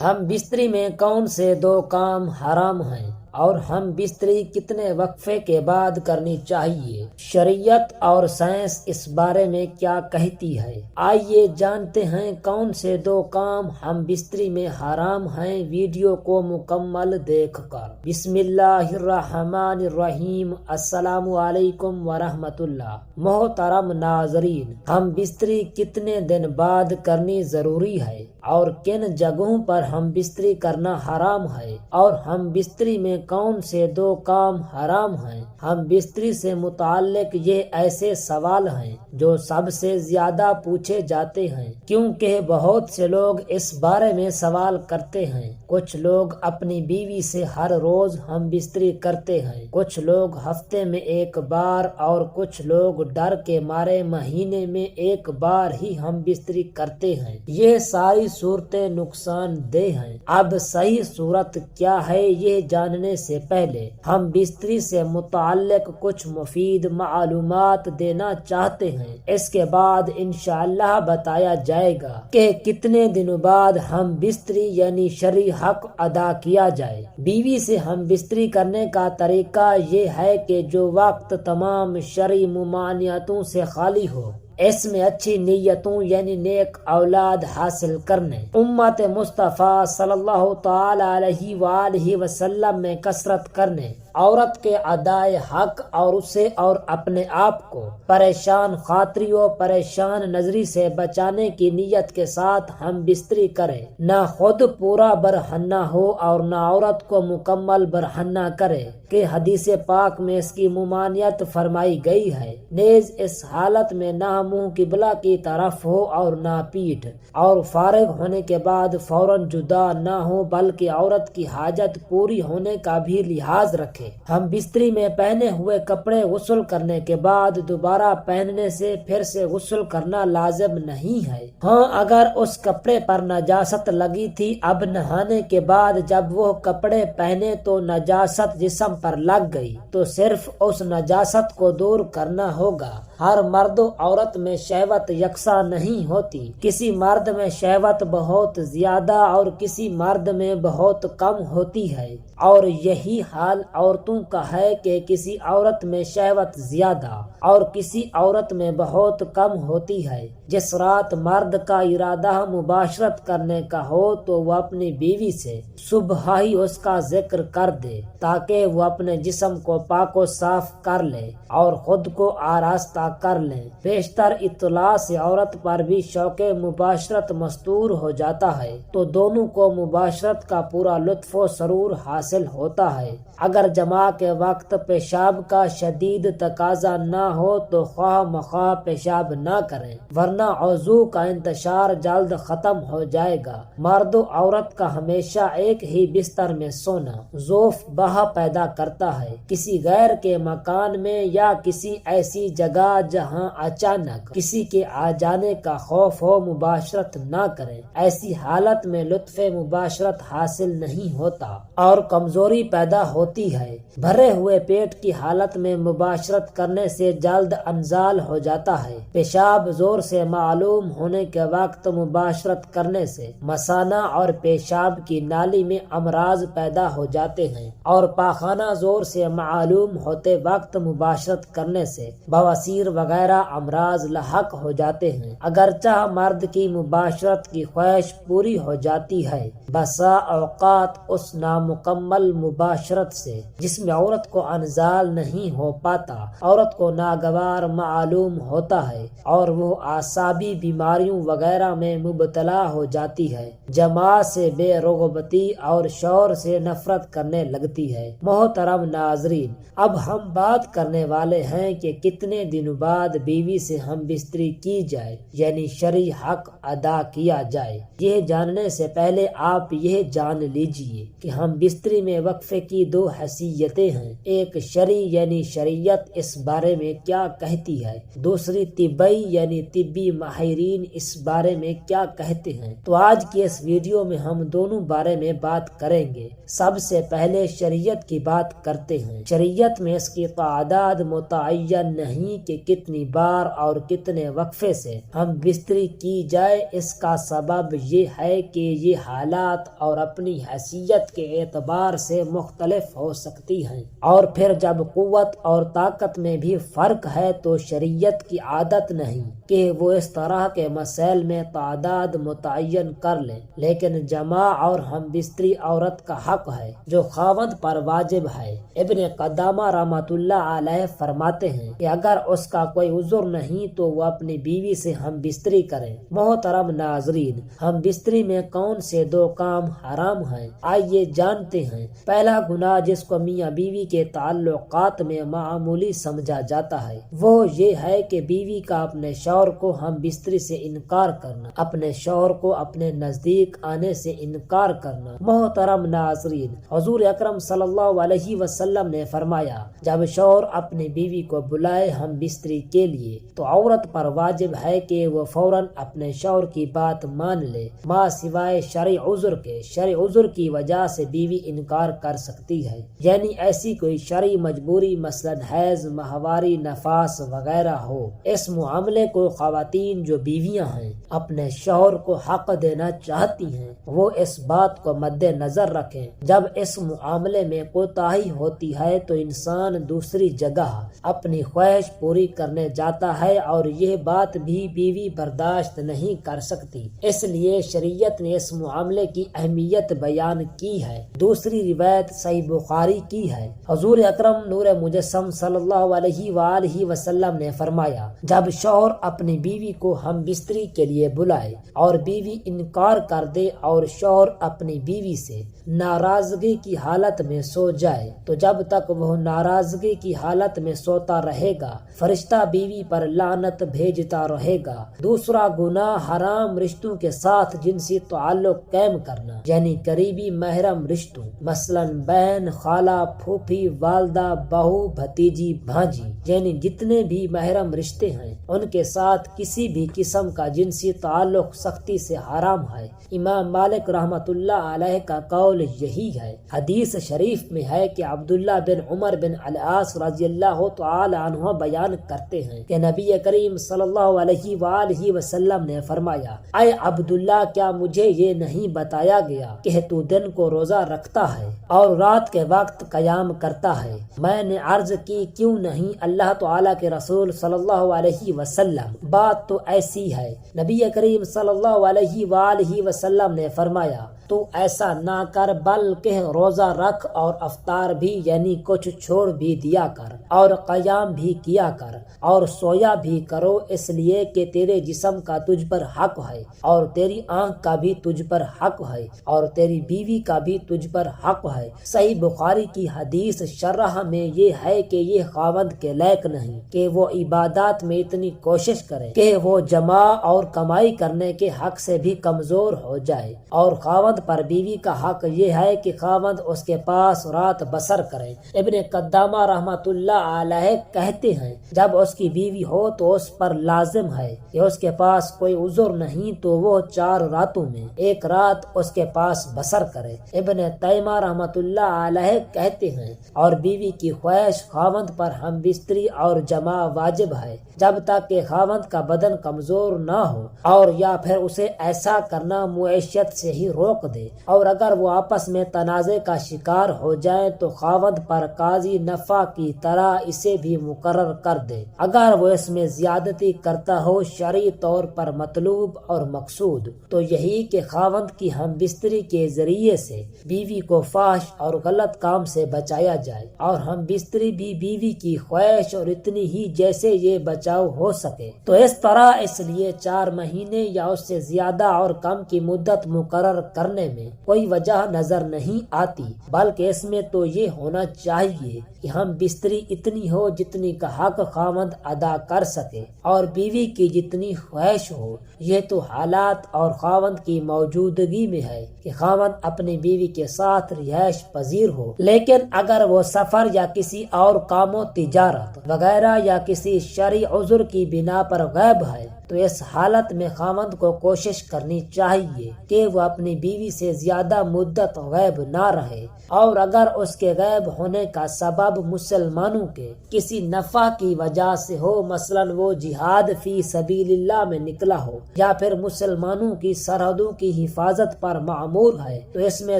ہم بستری میں کون سے دو کام حرام ہیں اور ہم بستری کتنے وقفے کے بعد کرنی چاہیے؟ شریعت اور سائنس اس بارے میں کیا کہتی ہے؟ آئیے جانتے ہیں کون سے دو کام ہم بستری میں حرام ہیں، ویڈیو کو مکمل دیکھ کر۔ بسم اللہ الرحمن الرحیم۔ السلام علیکم ورحمۃ اللہ۔ محترم ناظرین، ہم بستری کتنے دن بعد کرنی ضروری ہے اور کن جگہوں پر ہم بستری کرنا حرام ہے، اور ہم بستری میں کون سے دو کام حرام ہیں؟ ہم بستری سے متعلق یہ ایسے سوال ہیں جو سب سے زیادہ پوچھے جاتے ہیں، کیونکہ بہت سے لوگ اس بارے میں سوال کرتے ہیں۔ کچھ لوگ اپنی بیوی سے ہر روز ہم بستری کرتے ہیں، کچھ لوگ ہفتے میں ایک بار، اور کچھ لوگ ڈر کے مارے مہینے میں ایک بار ہی ہم بستری کرتے ہیں۔ یہ ساری صورتیں نقصان دہ ہیں۔ اب صحیح صورت کیا ہے، یہ جاننے سے پہلے ہم بستری سے متعلق کچھ مفید معلومات دینا چاہتے ہیں۔ اس کے بعد انشاءاللہ بتایا جائے گا کہ کتنے دنوں بعد ہم بستری یعنی شرعی حق ادا کیا جائے۔ بیوی سے ہم بستری کرنے کا طریقہ یہ ہے کہ جو وقت تمام شرعی ممانعتوں سے خالی ہو، اس میں اچھی نیتوں یعنی نیک اولاد حاصل کرنے، امت مصطفیٰ صلی اللہ تعالی علیہ وآلہ وسلم میں کثرت کرنے، عورت کے ادائے حق اور اسے اور اپنے آپ کو پریشان خاطری و پریشان نظری سے بچانے کی نیت کے ساتھ ہم بستری کرے، نہ خود پورا برہنہ ہو اور نہ عورت کو مکمل برہنہ کرے کہ حدیث پاک میں اس کی ممانعت فرمائی گئی ہے۔ نیز اس حالت میں نہ منہ قبلہ کی طرف ہو اور نہ پیٹھ، اور فارغ ہونے کے بعد فوراً جدا نہ ہو بلکہ عورت کی حاجت پوری ہونے کا بھی لحاظ رکھے۔ ہم بستری میں پہنے ہوئے کپڑے غسل کرنے کے بعد دوبارہ پہننے سے پھر سے غسل کرنا لازم نہیں ہے۔ ہاں، اگر اس کپڑے پر نجاست لگی تھی، اب نہانے کے بعد جب وہ کپڑے پہنے تو نجاست جسم پر لگ گئی تو صرف اس نجاست کو دور کرنا ہوگا۔ ہر مرد و عورت میں شہوت یکساں نہیں ہوتی، کسی مرد میں شہوت بہت زیادہ اور کسی مرد میں بہت کم ہوتی ہے، اور یہی حال عورتوں کا ہے کہ کسی عورت میں شہوت زیادہ اور کسی عورت میں بہت کم ہوتی ہے۔ جس رات مرد کا ارادہ مباشرت کرنے کا ہو تو وہ اپنی بیوی سے صبح ہی اس کا ذکر کر دے تاکہ وہ اپنے جسم کو پاک و صاف کر لے اور خود کو آراستہ کر لے۔ بیشتر اطلاع سے عورت پر بھی شوق مباشرت مستور ہو جاتا ہے تو دونوں کو مباشرت کا پورا لطف و سرور حاصل ہوتا ہے۔ اگر جماع کے وقت پیشاب کا شدید تقاضا نہ ہو تو خواہ مخواہ پیشاب نہ کریں، ورنہ عضو کا انتشار جلد ختم ہو جائے گا۔ مرد و عورت کا ہمیشہ ایک ہی بستر میں سونا ضعف بہا پیدا کرتا ہے۔ کسی غیر کے مکان میں یا کسی ایسی جگہ جہاں اچانک کسی کے آ جانے کا خوف ہو مباشرت نہ کریں۔ ایسی حالت میں لطف مباشرت حاصل نہیں ہوتا اور کمزوری پیدا ہوتی ہے۔ بھرے ہوئے پیٹ کی حالت میں مباشرت کرنے سے جلد انزال ہو جاتا ہے۔ پیشاب زور سے معلوم ہونے کے وقت مباشرت کرنے سے مثانہ اور پیشاب کی نالی میں امراض پیدا ہو جاتے ہیں، اور پاخانہ زور سے معلوم ہوتے وقت مباشرت کرنے سے بواسیر وغیرہ امراض لاحق ہو جاتے ہیں۔ اگرچہ مرد کی مباشرت کی خواہش پوری ہو جاتی ہے، بسا اوقات اس نامکمل مباشرت سے جس میں عورت کو انزال نہیں ہو پاتا، عورت کو ناگوار معلوم ہوتا ہے اور وہ اعصابی بیماریوں وغیرہ میں مبتلا ہو جاتی ہے، جماع سے بے رغبتی اور شوہر سے نفرت کرنے لگتی ہے۔ محترم ناظرین، اب ہم بات کرنے والے ہیں کہ کتنے دنوں بعد بیوی سے ہم بستری کی جائے یعنی شرعی حق ادا کیا جائے۔ یہ جاننے سے پہلے آپ یہ جان لیجئے کہ ہم بستری بستری میں وقفے کی دو حیثیتیں ہیں، ایک شرعی یعنی شریعت اس بارے میں کیا کہتی ہے، دوسری طبی یعنی طبی ماہرین اس بارے میں کیا کہتے ہیں۔ تو آج کی اس ویڈیو میں ہم دونوں بارے میں بات کریں گے۔ سب سے پہلے شریعت کی بات کرتے ہیں۔ شریعت میں اس کی تعداد متعین نہیں کہ کتنی بار اور کتنے وقفے سے ہم بستری کی جائے۔ اس کا سبب یہ ہے کہ یہ حالات اور اپنی حیثیت کے اعتبار سے مختلف ہو سکتی ہیں، اور پھر جب قوت اور طاقت میں بھی فرق ہے تو شریعت کی عادت نہیں کہ وہ اس طرح کے مسائل میں تعداد متعین کر لیں، لیکن جماع اور ہم بستری عورت کا حق ہے جو خاوند پر واجب ہے۔ ابن قدامہ رحمۃ اللہ علیہ فرماتے ہیں کہ اگر اس کا کوئی عذر نہیں تو وہ اپنی بیوی سے ہم بستری کریں۔ محترم ناظرین، ہم بستری میں کون سے دو کام حرام ہیں؟ آئیے جانتے ہیں۔ پہلا گناہ جس کو میاں بیوی کے تعلقات میں معمولی سمجھا جاتا ہے وہ یہ ہے کہ بیوی کا اپنے شوہر کو ہم بستری سے انکار کرنا، اپنے شوہر کو اپنے نزدیک آنے سے انکار کرنا۔ محترم ناظرین، حضور اکرم صلی اللہ علیہ وسلم نے فرمایا، جب شوہر اپنی بیوی کو بلائے ہم بستری کے لیے تو عورت پر واجب ہے کہ وہ فوراً اپنے شوہر کی بات مان لے، ماں سوائے شرعی عذر کے۔ شرعی عذر کی وجہ سے بیوی انکار کر سکتی ہے، یعنی ایسی کوئی شرعی مجبوری مثلاً حیض، ماہواری، نفاس وغیرہ ہو۔ اس معاملے کو خواتین جو بیویاں ہیں اپنے شوہر کو حق دینا چاہتی ہیں وہ اس بات کو مد نظر رکھیں، جب اس معاملے میں کوتاہی ہوتی ہے تو انسان دوسری جگہ اپنی خواہش پوری کرنے جاتا ہے اور یہ بات بھی بیوی برداشت نہیں کر سکتی، اس لیے شریعت نے اس معاملے کی اہمیت بیان کی ہے۔ دوسری روایت صحیح بخاری کی ہے، حضور اکرم نور مجسم صلی اللہ علیہ وآلہ وسلم نے فرمایا، جب شوہر اپنی بیوی کو ہم بستری کے لیے بلائے اور بیوی انکار کر دے اور شوہر اپنی بیوی سے ناراضگی کی حالت میں سو جائے تو جب تک وہ ناراضگی کی حالت میں سوتا رہے گا فرشتہ بیوی پر لعنت بھیجتا رہے گا۔ دوسرا گناہ حرام رشتوں کے ساتھ جنسی تعلق قائم کرنا، یعنی قریبی محرم رشتوں مثلاً بہن، خالہ، پھوپھی، والدہ، بہو، بھتیجی، بھانجی، یعنی جتنے بھی محرم رشتے ہیں ان کے ساتھ کسی بھی قسم کا جنسی تعلق سختی سے حرام ہے۔ امام مالک رحمۃ اللہ علیہ کا قول یہی ہے۔ حدیث شریف میں ہے کہ عبداللہ بن عمر بن العاص رضی اللہ تعالی عنہ بیان کرتے ہیں کہ نبی کریم صلی اللہ علیہ وآلہ وسلم نے فرمایا، اے عبداللہ، کیا مجھے یہ نہیں بتایا گیا کہ تو دن کو روزہ رکھتا ہے اور رات کے وقت قیام کرتا ہے؟ میں نے عرض کی، کیوں نہیں اللہ تعالیٰ کے رسول صلی اللہ علیہ وسلم، بات تو ایسی ہے۔ نبی کریم صلی اللہ علیہ وآلہ وسلم نے فرمایا، تو ایسا نہ کر بلکہ روزہ رکھ اور افطار بھی یعنی کچھ چھوڑ بھی دیا کر اور قیام بھی کیا کر اور سویا بھی کرو، اس لیے کہ تیرے جسم کا تجھ پر حق ہے اور تیری آنکھ کا بھی تجھ پر حق ہے اور تیری بیوی کا بھی تجھ پر حق ہے۔ صحیح بخاری کی حدیث شرح میں یہ ہے کہ یہ خاوند کے لائق نہیں کہ وہ عبادات میں اتنی کوشش کرے کہ وہ جماع اور کمائی کرنے کے حق سے بھی کمزور ہو جائے، اور خاوند پر بیوی کا حق یہ ہے کہ خاوند اس کے پاس رات بسر کرے۔ ابن قدامہ رحمۃ اللہ علیہ کہتے ہیں، جب اس کی بیوی ہو تو اس پر لازم ہے کہ اس کے پاس کوئی عذر نہیں تو وہ 4 راتوں میں 1 رات اس کے پاس بسر کرے۔ ابن تیمیہ رحمۃ اللہ علیہ کہتے ہیں، اور بیوی کی خواہش خاوند پر ہم بستری اور جماع واجب ہے جب تک کہ خاوند کا بدن کمزور نہ ہو، اور یا پھر اسے ایسا کرنا معیشت سے ہی روک دے، اور اگر وہ آپس میں تنازع کا شکار ہو جائیں تو خاوند پر قاضی نفع کی طرح اسے بھی مقرر کر دے اگر وہ اس میں زیادتی کرتا ہو، شرعی طور پر مطلوب اور مقصود تو یہی کہ خاوند کی ہم بستری کے ذریعے سے بیوی کو فحش اور غلط کام سے بچایا جائے، اور ہم بستری بھی بیوی کی خواہش اور اتنی ہی جیسے یہ بچاؤ ہو سکے۔ تو اس طرح اس لیے 4 مہینے یا اس سے زیادہ اور کم کی مدت مقرر کرنے کرنے میں کوئی وجہ نظر نہیں آتی، بلکہ اس میں تو یہ ہونا چاہیے کہ ہم بستری اتنی ہو جتنی کا حق خاوند ادا کر سکے اور بیوی کی جتنی خواہش ہو۔ یہ تو حالات اور خاوند کی موجودگی میں ہے کہ خاوند اپنی بیوی کے ساتھ رہائش پذیر ہو، لیکن اگر وہ سفر یا کسی اور کام و تجارت وغیرہ یا کسی شرعی عذر کی بنا پر غائب ہے تو اس حالت میں خاوند کو کوشش کرنی چاہیے کہ وہ اپنی بیوی سے زیادہ مدت غائب نہ رہے، اور اگر اس کے غائب ہونے کا سبب مسلمانوں کے کسی نفع کی وجہ سے ہو، مثلا وہ جہاد فی سبیل اللہ میں نکلا ہو یا پھر مسلمانوں کی سرحدوں کی حفاظت پر مأمور ہے، تو اس میں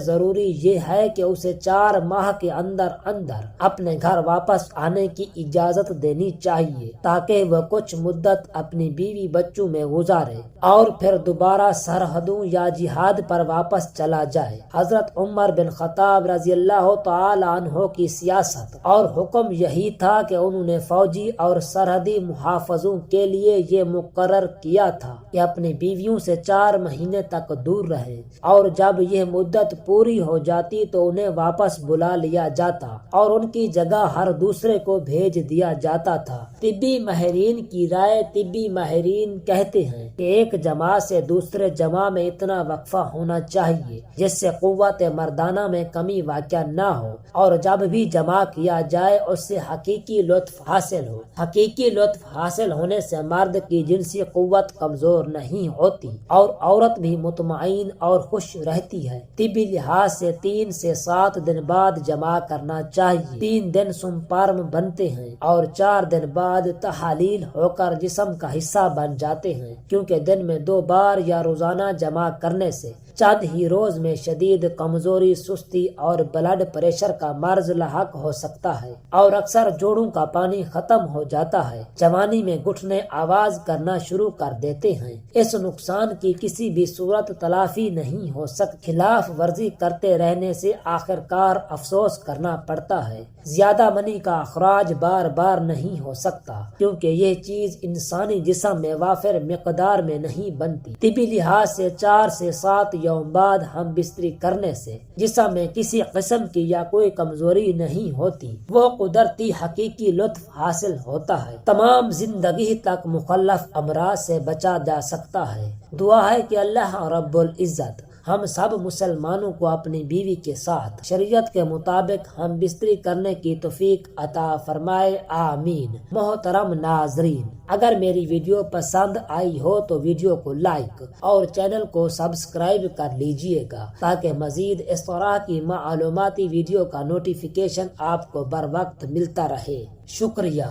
ضروری یہ ہے کہ اسے 4 ماہ کے اندر اندر اپنے گھر واپس آنے کی اجازت دینی چاہیے تاکہ وہ کچھ مدت اپنی بیوی بچوں میں گزارے اور پھر دوبارہ سرحدوں یا جہاد پر واپس چلا جائے۔ حضرت عمر بن خطاب رضی اللہ تعالی عنہ کی سیاست اور حکم یہی تھا کہ انہوں نے فوجی اور سرحدی محافظوں کے لیے یہ مقرر کیا تھا کہ اپنی بیویوں سے 4 مہینے تک دور رہیں، اور جب یہ مدت پوری ہو جاتی تو انہیں واپس بلا لیا جاتا اور ان کی جگہ ہر دوسرے کو بھیج دیا جاتا تھا۔ طبی ماہرین کی رائے، طبی ماہرین کہتے ہیں کہ ایک جماع سے دوسرے جماع میں اتنا وقفہ ہونا چاہیے جس سے قوت مردانہ میں کمی واقع نہ ہو، اور جب بھی جمع کیا جائے اس سے حقیقی لطف حاصل ہو۔ حقیقی لطف حاصل ہونے سے مرد کی جنسی قوت کمزور نہیں ہوتی اور عورت بھی مطمئن اور خوش رہتی ہے۔ طبی لحاظ سے 3 سے 7 دن بعد جمع کرنا چاہیے۔ 3 دن سپرم بنتے ہیں اور 4 دن بعد تحلیل ہو کر جسم کا حصہ بن جاتے ہیں، کیونکہ دن میں 2 بار یا روزانہ جمع کرنے سے چند ہی روز میں شدید کمزوری، سستی اور بلڈ پریشر کا مرض لاحق ہو سکتا ہے، اور اکثر جوڑوں کا پانی ختم ہو جاتا ہے۔ جوانی میں گھٹنے آواز کرنا شروع کر دیتے ہیں۔ اس نقصان کی کسی بھی صورت تلافی نہیں ہو سکتی۔ خلاف ورزی کرتے رہنے سے آخر کار افسوس کرنا پڑتا ہے۔ زیادہ منی کا اخراج بار بار نہیں ہو سکتا، کیونکہ یہ چیز انسانی جسم میں وافر مقدار میں نہیں بنتی۔ طبی لحاظ سے 4 سے 7 یوم بعد ہم بستری کرنے سے جسم میں کسی قسم کی یا کوئی کمزوری نہیں ہوتی، وہ قدرتی حقیقی لطف حاصل ہوتا ہے۔ تمام زندگی تک مخلف امراض سے بچا جا سکتا ہے۔ دعا ہے کہ اللہ رب العزت ہم سب مسلمانوں کو اپنی بیوی کے ساتھ شریعت کے مطابق ہم بستری کرنے کی توفیق عطا فرمائے، آمین۔ محترم ناظرین، اگر میری ویڈیو پسند آئی ہو تو ویڈیو کو لائک اور چینل کو سبسکرائب کر لیجئے گا تاکہ مزید اس طرح کی معلوماتی ویڈیو کا نوٹیفیکیشن آپ کو بر وقت ملتا رہے۔ شکریہ۔